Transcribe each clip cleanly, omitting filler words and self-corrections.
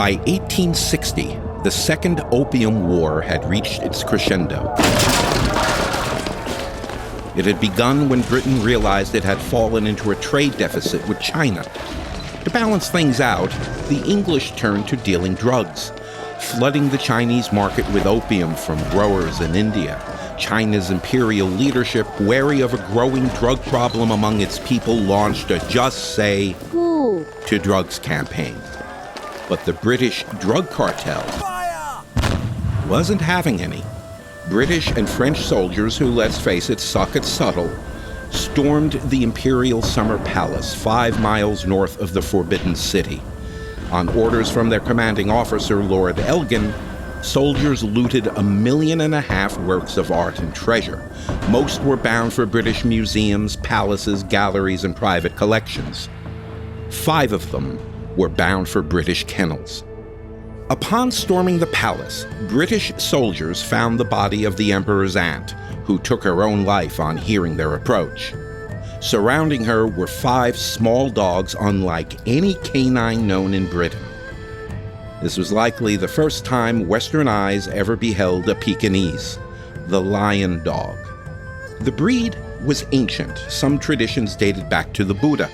By 1860, the Second Opium War had reached its crescendo. It had begun when Britain realized it had fallen into a trade deficit with China. To balance things out, the English turned to dealing drugs, flooding the Chinese market with opium from growers in India. China's imperial leadership, wary of a growing drug problem among its people, launched a Just Say to Drugs campaign. But the British drug cartel wasn't having any. British and French soldiers, who, let's face it, suck at subtle, stormed the Imperial Summer Palace 5 miles north of the Forbidden City. On orders from their commanding officer, Lord Elgin, soldiers looted 1.5 million works of art and treasure. Most were bound for British museums, palaces, galleries, and private collections. 5 of them were bound for British kennels. Upon storming the palace, British soldiers found the body of the emperor's aunt, who took her own life on hearing their approach. Surrounding her were 5 small dogs unlike any canine known in Britain. This was likely the first time Western eyes ever beheld a Pekingese, the lion dog. The breed was ancient. Some traditions dated back to the Buddha.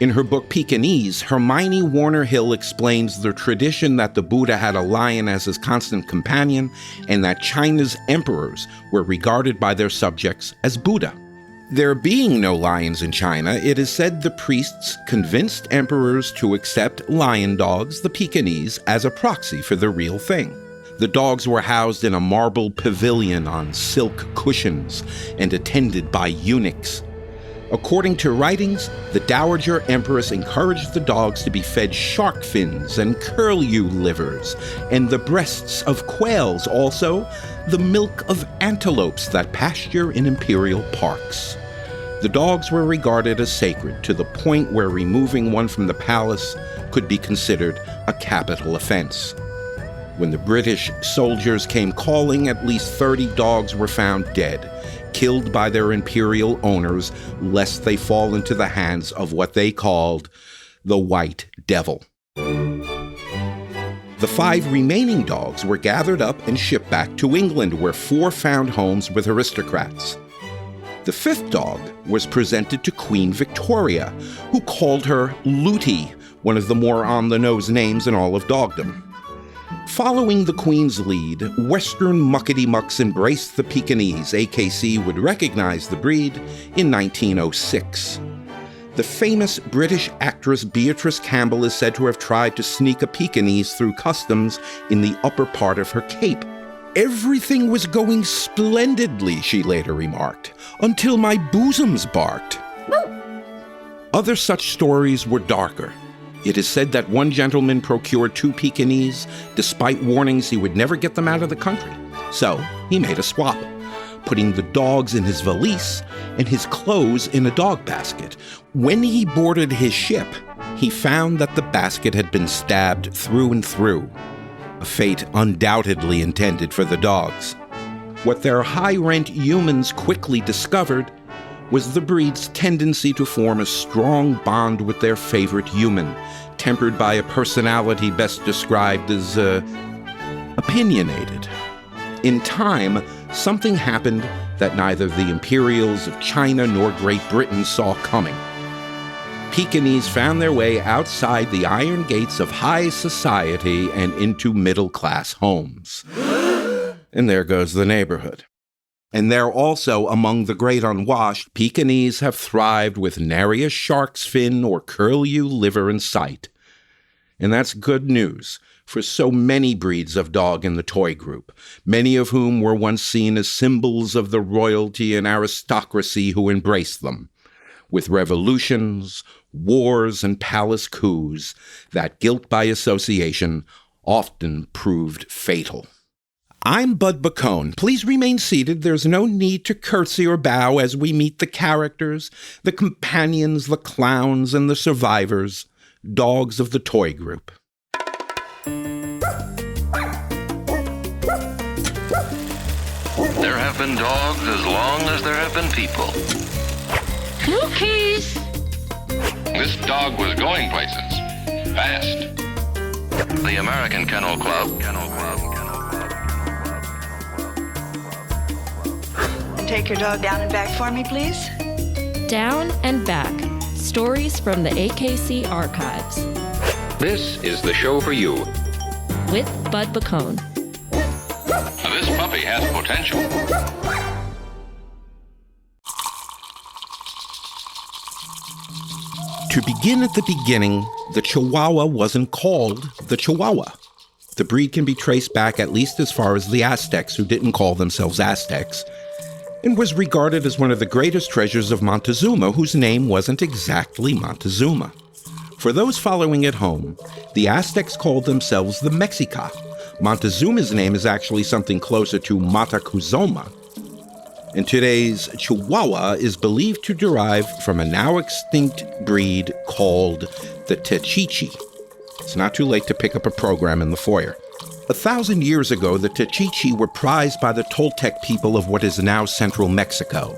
In her book Pekingese, Hermione Warner-Hill explains the tradition that the Buddha had a lion as his constant companion and that China's emperors were regarded by their subjects as Buddha. There being no lions in China, it is said the priests convinced emperors to accept lion dogs, the Pekingese, as a proxy for the real thing. The dogs were housed in a marble pavilion on silk cushions and attended by eunuchs. According to writings, the Dowager Empress encouraged the dogs to be fed shark fins and curlew livers, and the breasts of quails, also the milk of antelopes that pasture in imperial parks. The dogs were regarded as sacred to the point where removing one from the palace could be considered a capital offense. When the British soldiers came calling, at least 30 dogs were found dead, killed by their imperial owners, lest they fall into the hands of what they called the White Devil. The 5 remaining dogs were gathered up and shipped back to England, where 4 found homes with aristocrats. The 5th dog was presented to Queen Victoria, who called her Lootie, one of the more on-the-nose names in all of dogdom. Following the Queen's lead, Western muckety-mucks embraced the Pekingese. AKC would recognize the breed in 1906. The famous British actress Beatrice Campbell is said to have tried to sneak a Pekingese through customs in the upper part of her cape. "Everything was going splendidly," she later remarked, "until my bosoms barked." Other such stories were darker. It is said that one gentleman procured 2 Pekingese, despite warnings he would never get them out of the country. So he made a swap, putting the dogs in his valise and his clothes in a dog basket. When he boarded his ship, he found that the basket had been stabbed through and through, a fate undoubtedly intended for the dogs. What their high-rent humans quickly discovered was the breed's tendency to form a strong bond with their favorite human, tempered by a personality best described as opinionated. In time, something happened that neither the imperials of China nor Great Britain saw coming. Pekingese found their way outside the iron gates of high society and into middle-class homes. And there goes the neighborhood. And there also, among the great unwashed, Pekingese have thrived with nary a shark's fin or curlew liver in sight. And that's good news for so many breeds of dog in the toy group, many of whom were once seen as symbols of the royalty and aristocracy who embraced them. With revolutions, wars, and palace coups, that guilt by association often proved fatal. I'm Bud Bacone. Please remain seated. There's no need to curtsy or bow as we meet the characters, the companions, the clowns, and the survivors, dogs of the toy group. There have been dogs as long as there have been people. Cookies! This dog was going places, fast. The American Kennel Club. Take your dog down and back for me, please. Down and Back. Stories from the AKC archives. This is the show for you. With Bud Bacone. This puppy has potential. To begin at the beginning, the Chihuahua wasn't called the Chihuahua. The breed can be traced back at least as far as the Aztecs, who didn't call themselves Aztecs, and was regarded as one of the greatest treasures of Montezuma, whose name wasn't exactly Montezuma. For those following at home, the Aztecs called themselves the Mexica. Montezuma's name is actually something closer to Matacuzoma. And today's Chihuahua is believed to derive from a now extinct breed called the Techichis. It's not too late to pick up a program in the foyer. 1,000 years ago, the Techichis were prized by the Toltec people of what is now central Mexico.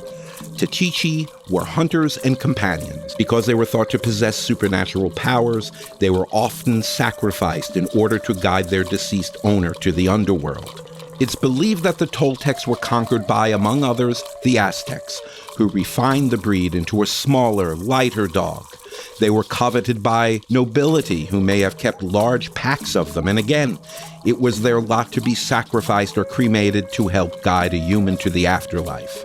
Techichis were hunters and companions. Because they were thought to possess supernatural powers, they were often sacrificed in order to guide their deceased owner to the underworld. It's believed that the Toltecs were conquered by, among others, the Aztecs, who refined the breed into a smaller, lighter dog. They were coveted by nobility, who may have kept large packs of them, and again, it was their lot to be sacrificed or cremated to help guide a human to the afterlife.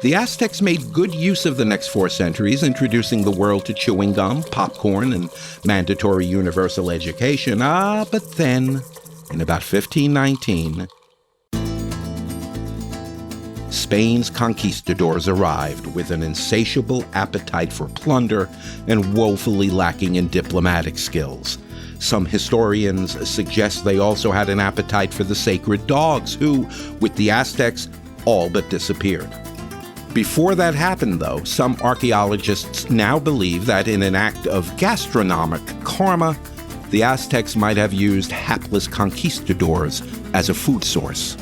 The Aztecs made good use of the next 4 centuries, introducing the world to chewing gum, popcorn, and mandatory universal education. But then, in about 1519, Spain's conquistadors arrived with an insatiable appetite for plunder and woefully lacking in diplomatic skills. Some historians suggest they also had an appetite for the sacred dogs, who, with the Aztecs, all but disappeared. Before that happened, though, some archaeologists now believe that in an act of gastronomic karma, the Aztecs might have used hapless conquistadors as a food source.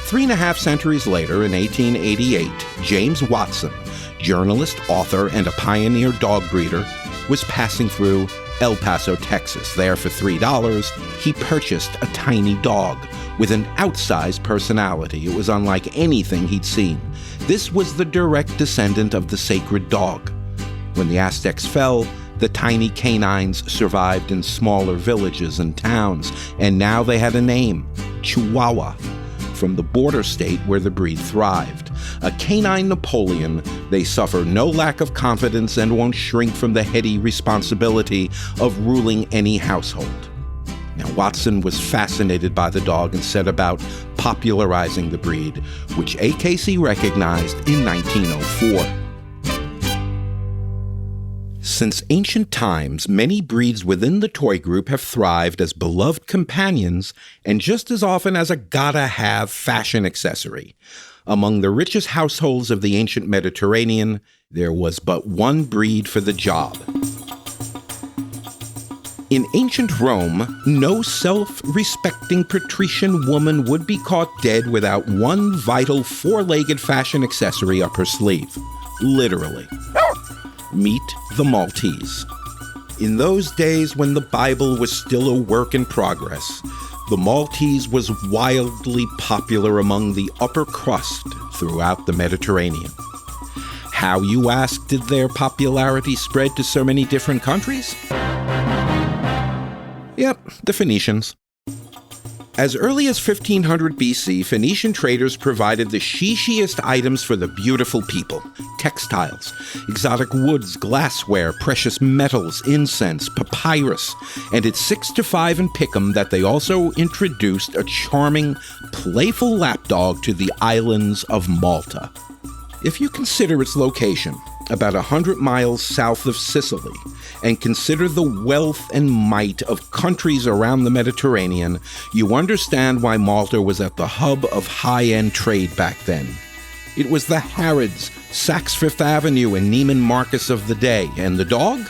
3.5 centuries later, in 1888, James Watson, journalist, author, and a pioneer dog breeder, was passing through El Paso, Texas. There, for $3, he purchased a tiny dog with an outsized personality. It was unlike anything he'd seen. This was the direct descendant of the sacred dog. When the Aztecs fell, the tiny canines survived in smaller villages and towns, and now they had a name, Chihuahua, from the border state where the breed thrived. A canine Napoleon, they suffer no lack of confidence and won't shrink from the heady responsibility of ruling any household. Now, Watson was fascinated by the dog and set about popularizing the breed, which AKC recognized in 1904. Since ancient times, many breeds within the toy group have thrived as beloved companions and just as often as a gotta-have fashion accessory. Among the richest households of the ancient Mediterranean, there was but one breed for the job. In ancient Rome, no self-respecting patrician woman would be caught dead without one vital 4-legged fashion accessory up her sleeve. Literally. Meet the Maltese. In those days when the Bible was still a work in progress, the Maltese was wildly popular among the upper crust throughout the Mediterranean. How, you ask, did their popularity spread to so many different countries? Yep, the Phoenicians. As early as 1500 BC, Phoenician traders provided the chichiest items for the beautiful people. Textiles, exotic woods, glassware, precious metals, incense, papyrus, and it's 6 to 5 in Pick'em that they also introduced a charming, playful lapdog to the islands of Malta. If you consider its location, about 100 miles south of Sicily, and consider the wealth and might of countries around the Mediterranean, you understand why Malta was at the hub of high-end trade back then. It was the Harrods, Saks Fifth Avenue, and Neiman Marcus of the day. And the dog?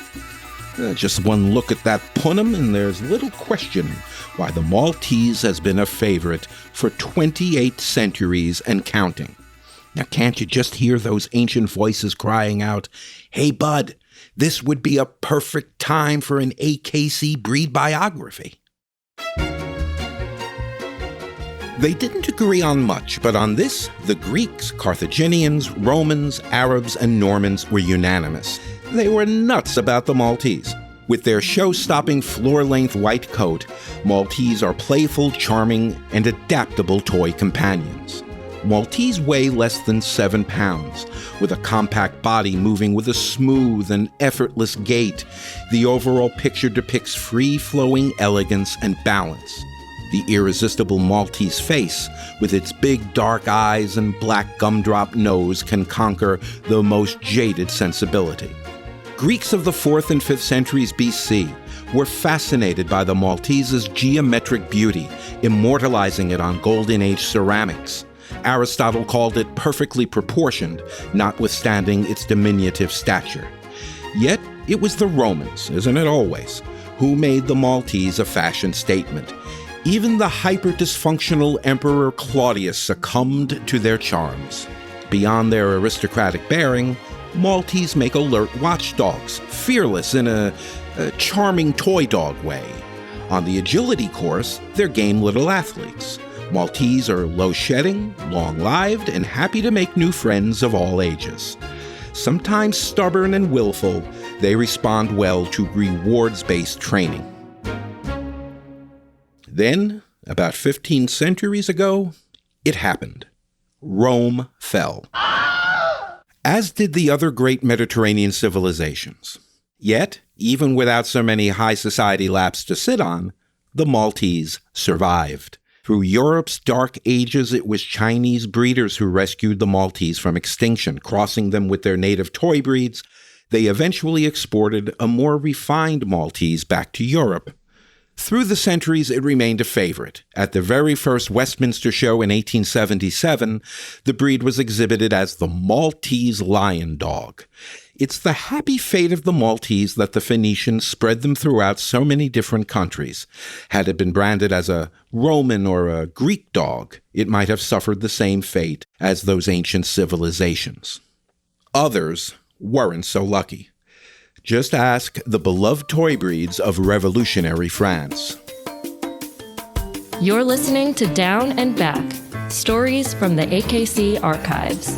Just one look at that punum, and there's little question why the Maltese has been a favorite for 28 centuries and counting. Now, can't you just hear those ancient voices crying out, "Hey, bud, this would be a perfect time for an AKC breed biography"? They didn't agree on much, but on this, the Greeks, Carthaginians, Romans, Arabs, and Normans were unanimous. They were nuts about the Maltese. With their show-stopping floor-length white coat, Maltese are playful, charming, and adaptable toy companions. Maltese weigh less than 7 pounds, with a compact body moving with a smooth and effortless gait. The overall picture depicts free-flowing elegance and balance. The irresistible Maltese face, with its big dark eyes and black gumdrop nose, can conquer the most jaded sensibility. Greeks of the 4th and 5th centuries BC were fascinated by the Maltese's geometric beauty, immortalizing it on Golden Age ceramics. Aristotle called it perfectly proportioned, notwithstanding its diminutive stature. Yet it was the Romans, isn't it always, who made the Maltese a fashion statement. Even the hyper-dysfunctional Emperor Claudius succumbed to their charms. Beyond their aristocratic bearing, Maltese make alert watchdogs, fearless in a charming toy dog way. On the agility course, they're game little athletes. Maltese are low-shedding, long-lived, and happy to make new friends of all ages. Sometimes stubborn and willful, they respond well to rewards-based training. Then, about 15 centuries ago, it happened. Rome fell. As did the other great Mediterranean civilizations. Yet, even without so many high society laps to sit on, the Maltese survived. Through Europe's dark ages, it was Chinese breeders who rescued the Maltese from extinction, crossing them with their native toy breeds. They eventually exported a more refined Maltese back to Europe. Through the centuries, it remained a favorite. At the very first Westminster show in 1877, the breed was exhibited as the Maltese lion dog. It's the happy fate of the Maltese that the Phoenicians spread them throughout so many different countries. Had it been branded as a Roman or a Greek dog, it might have suffered the same fate as those ancient civilizations. Others weren't so lucky. Just ask the beloved toy breeds of revolutionary France. You're listening to Down and Back, stories from the AKC archives.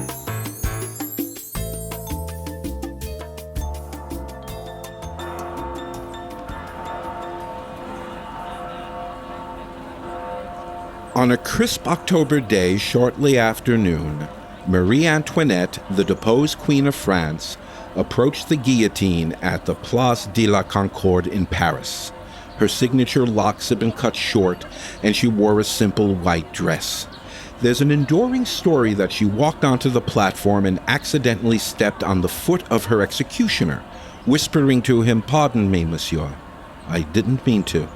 On a crisp October day shortly after noon, Marie Antoinette, the deposed Queen of France, approached the guillotine at the Place de la Concorde in Paris. Her signature locks had been cut short, and she wore a simple white dress. There's an enduring story that she walked onto the platform and accidentally stepped on the foot of her executioner, whispering to him, "Pardon me, monsieur. I didn't mean to."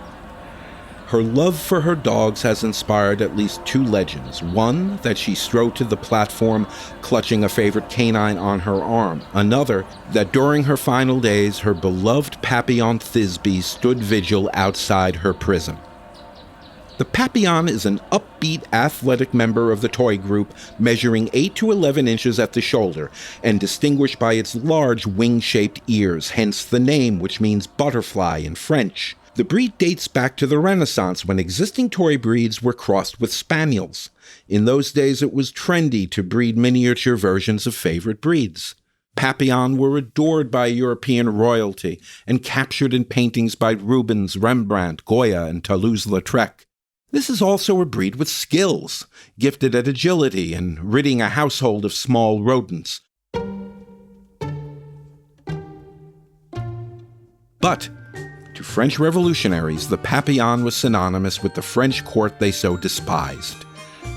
Her love for her dogs has inspired at least 2 legends. One, that she strode to the platform clutching a favorite canine on her arm. Another, that during her final days, her beloved Papillon Thisbe stood vigil outside her prison. The Papillon is an upbeat, athletic member of the toy group, measuring 8 to 11 inches at the shoulder and distinguished by its large wing-shaped ears, hence the name, which means butterfly in French. The breed dates back to the Renaissance, when existing toy breeds were crossed with Spaniels. In those days, it was trendy to breed miniature versions of favorite breeds. Papillon were adored by European royalty and captured in paintings by Rubens, Rembrandt, Goya, and Toulouse-Lautrec. This is also a breed with skills, gifted at agility and ridding a household of small rodents. But to French revolutionaries, the Papillon was synonymous with the French court they so despised.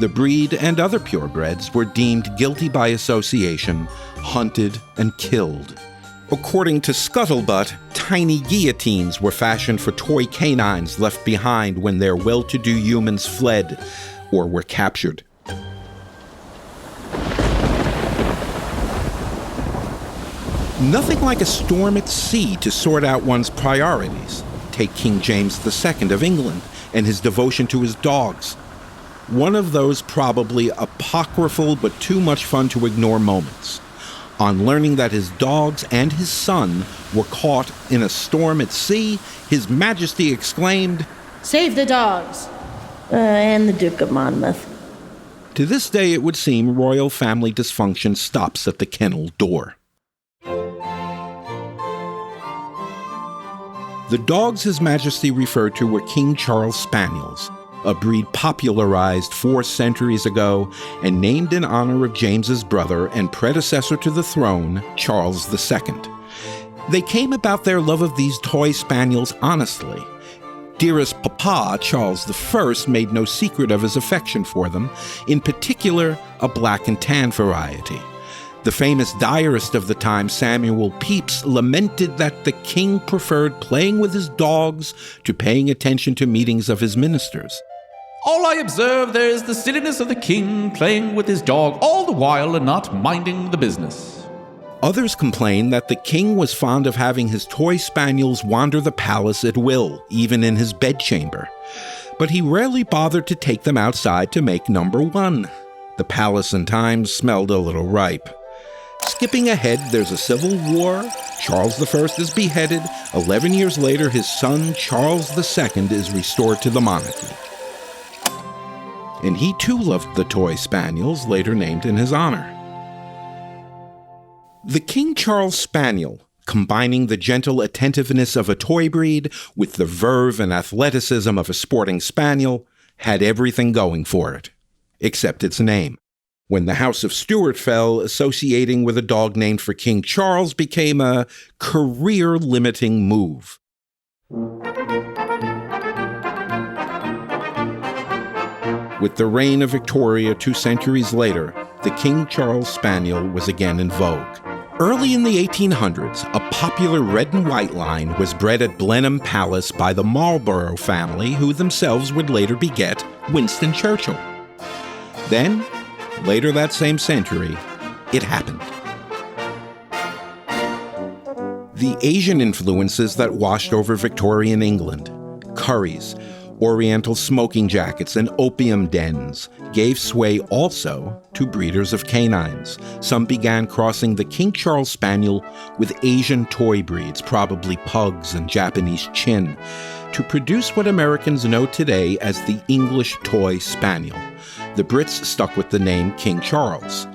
The breed and other purebreds were deemed guilty by association, hunted, and killed. According to Scuttlebutt, tiny guillotines were fashioned for toy canines left behind when their well-to-do humans fled or were captured. Nothing like a storm at sea to sort out one's priorities. Take King James II of England and his devotion to his dogs. One of those probably apocryphal but too much fun to ignore moments. On learning that his dogs and his son were caught in a storm at sea, His Majesty exclaimed, "Save the dogs!" And the Duke of Monmouth. To this day, it would seem royal family dysfunction stops at the kennel door. The dogs His Majesty referred to were King Charles Spaniels, a breed popularized 4 centuries ago and named in honor of James's brother and predecessor to the throne, Charles II. They came about their love of these toy spaniels honestly. Dearest Papa, Charles I, made no secret of his affection for them, in particular a black and tan variety. The famous diarist of the time, Samuel Pepys, lamented that the king preferred playing with his dogs to paying attention to meetings of his ministers. "All I observe there is the silliness of the king playing with his dog all the while and not minding the business." Others complained that the king was fond of having his toy spaniels wander the palace at will, even in his bedchamber. But he rarely bothered to take them outside to make number one. The palace in time smelled a little ripe. Skipping ahead, there's a civil war. Charles I is beheaded. 11 years later, his son, Charles II, is restored to the monarchy. And he too loved the toy spaniels, later named in his honor. The King Charles Spaniel, combining the gentle attentiveness of a toy breed with the verve and athleticism of a sporting spaniel, had everything going for it, except its name. When the House of Stuart fell, associating with a dog named for King Charles became a career-limiting move. With the reign of Victoria 2 centuries later, the King Charles Spaniel was again in vogue. Early in the 1800s, a popular red and white line was bred at Blenheim Palace by the Marlborough family, who themselves would later beget Winston Churchill. Then, later that same century, it happened. The Asian influences that washed over Victorian England, curries, Oriental smoking jackets, and opium dens, gave sway also to breeders of canines. Some began crossing the King Charles Spaniel with Asian toy breeds, probably Pugs and Japanese Chin, to produce what Americans know today as the English Toy Spaniel. The Brits stuck with the name King Charles.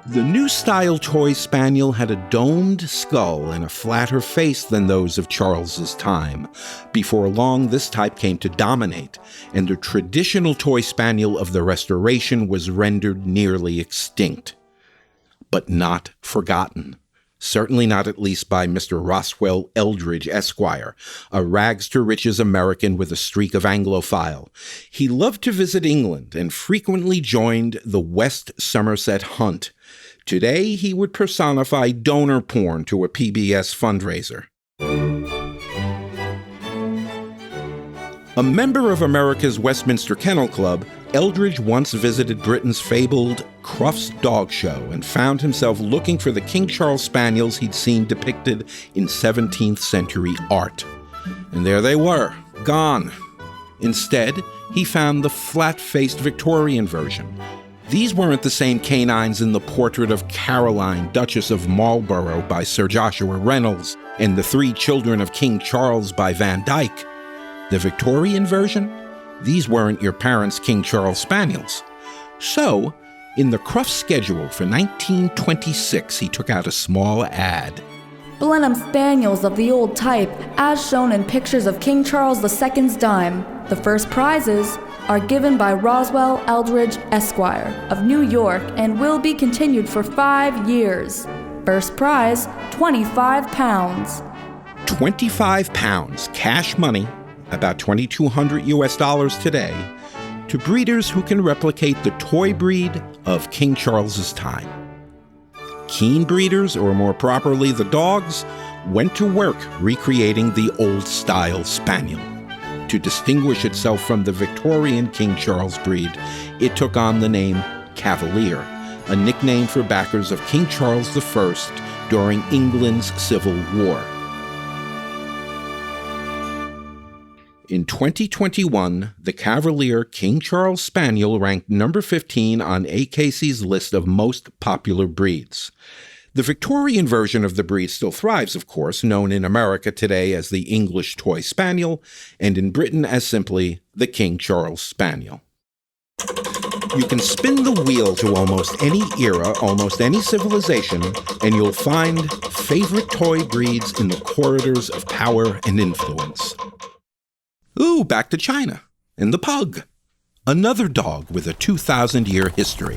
The new style toy spaniel had a domed skull and a flatter face than those of Charles's time. Before long, this type came to dominate, and the traditional toy spaniel of the Restoration was rendered nearly extinct. But not forgotten. Certainly not at least by Mr. Roswell Eldridge Esquire, a rags-to-riches American with a streak of Anglophile. He loved to visit England and frequently joined the West Somerset Hunt. Today, he would personify donor porn to a PBS fundraiser. A member of America's Westminster Kennel Club, Eldridge once visited Britain's fabled Crufts Dog Show and found himself looking for the King Charles Spaniels he'd seen depicted in 17th century art. And there they were, gone. Instead, he found the flat-faced Victorian version. These weren't the same canines in the portrait of Caroline, Duchess of Marlborough by Sir Joshua Reynolds and the 3 Children of King Charles by Van Dyck. The Victorian version? These weren't your parents' King Charles Spaniels. So, in the Crufts schedule for 1926, he took out a small ad. Blenheim Spaniels of the old type, as shown in pictures of King Charles II's dime. The first prizes are given by Roswell Eldridge Esquire of New York and will be continued for 5 years. First prize, £25. £25, cash money, about $2,200 US today, to breeders who can replicate the toy breed of King Charles's time. Keen breeders, or more properly the dogs, went to work recreating the old-style spaniel. To distinguish itself from the Victorian King Charles breed, it took on the name Cavalier, a nickname for backers of King Charles I during England's Civil War. In 2021, the Cavalier King Charles Spaniel ranked number 15 on AKC's list of most popular breeds. The Victorian version of the breed still thrives, of course, known in America today as the English Toy Spaniel, and in Britain as simply the King Charles Spaniel. You can spin the wheel to almost any era, almost any civilization, and you'll find favorite toy breeds in the corridors of power and influence. Ooh, back to China, and the pug. Another dog with a 2,000-year history.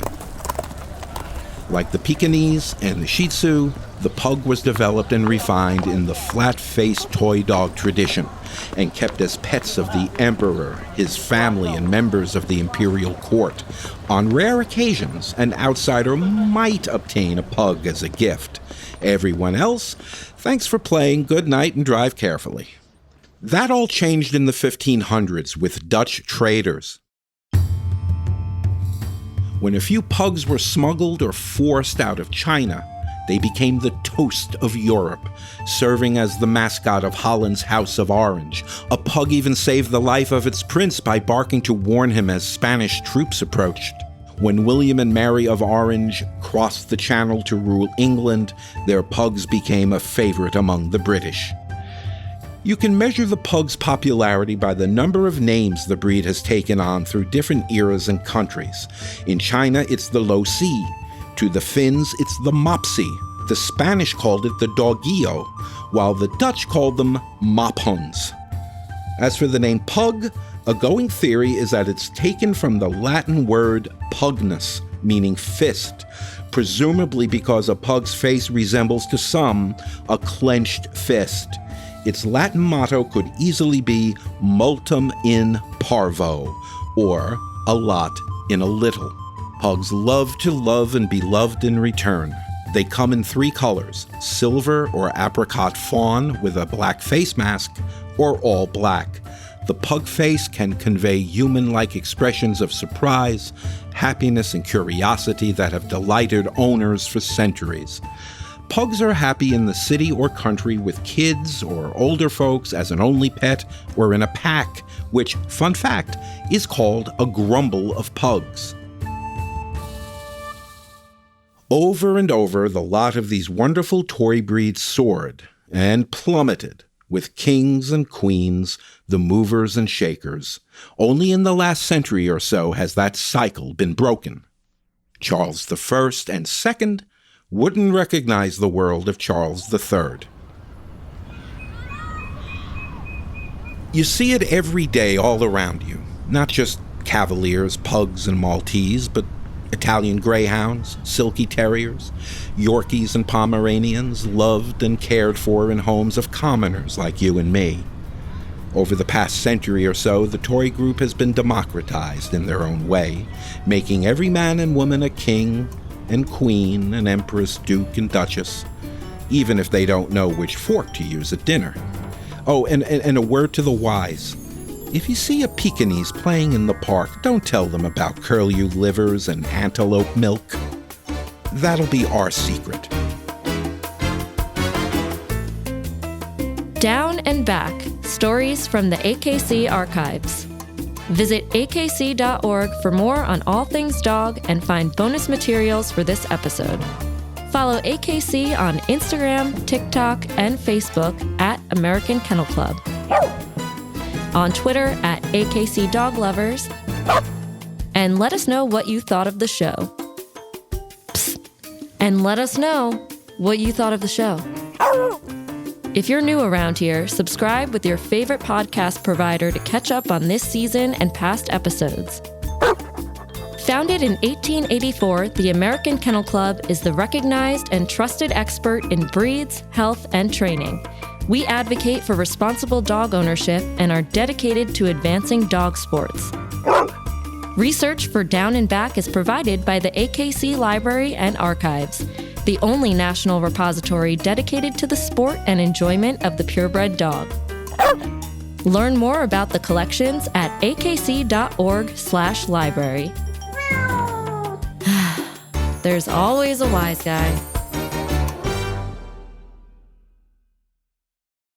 Like the Pekingese and the Shih Tzu, the pug was developed and refined in the flat-faced toy dog tradition and kept as pets of the emperor, his family, and members of the imperial court. On rare occasions, an outsider might obtain a pug as a gift. Everyone else, thanks for playing, good night, and drive carefully. That all changed in the 1500s with Dutch traders. When a few pugs were smuggled or forced out of China, they became the toast of Europe, serving as the mascot of Holland's House of Orange. A pug even saved the life of its prince by barking to warn him as Spanish troops approached. When William and Mary of Orange crossed the Channel to rule England, their pugs became a favorite among the British. You can measure the pug's popularity by the number of names the breed has taken on through different eras and countries. In China, it's the Losi. To the Finns, it's the Mopsy. The Spanish called it the Doggio, while the Dutch called them Mophuns. As for the name pug, a going theory is that it's taken from the Latin word pugnus, meaning fist, presumably because a pug's face resembles to some a clenched fist. Its Latin motto could easily be multum in parvo, or a lot in a little. Pugs love to love and be loved in return. They come in 3 colors, silver or apricot fawn with a black face mask, or all black. The pug face can convey human-like expressions of surprise, happiness, and curiosity that have delighted owners for centuries. Pugs are happy in the city or country with kids or older folks as an only pet or in a pack, which, fun fact, is called a grumble of pugs. Over and over, the lot of these wonderful toy breeds soared and plummeted, with kings and queens, the movers and shakers. Only in the last century or so has that cycle been broken. Charles I and II wouldn't recognize the world of Charles III. You see it every day all around you, not just Cavaliers, Pugs, and Maltese, but Italian Greyhounds, Silky Terriers, Yorkies and Pomeranians, loved and cared for in homes of commoners like you and me. Over the past century or so, the toy group has been democratized in their own way, making every man and woman a king and queen, an empress, duke, and duchess, even if they don't know which fork to use at dinner. Oh, and a word to the wise. If you see a Pekingese playing in the park, don't tell them about curlew livers and antelope milk. That'll be our secret. Down and Back, stories from the AKC archives. Visit akc.org for more on all things dog and find bonus materials for this episode. Follow AKC on Instagram, TikTok, and Facebook at American Kennel Club. On Twitter at AKC Dog Lovers. And let us know what you thought of the show. Psst. And let us know what you thought of the show. If you're new around here, subscribe with your favorite podcast provider to catch up on this season and past episodes. Founded in 1884, the American Kennel Club is the recognized and trusted expert in breeds, health, and training. We advocate for responsible dog ownership and are dedicated to advancing dog sports. Research for Down and Back is provided by the AKC Library and Archives, the only national repository dedicated to the sport and enjoyment of the purebred dog. Learn more about the collections at akc.org/library. There's always a wise guy.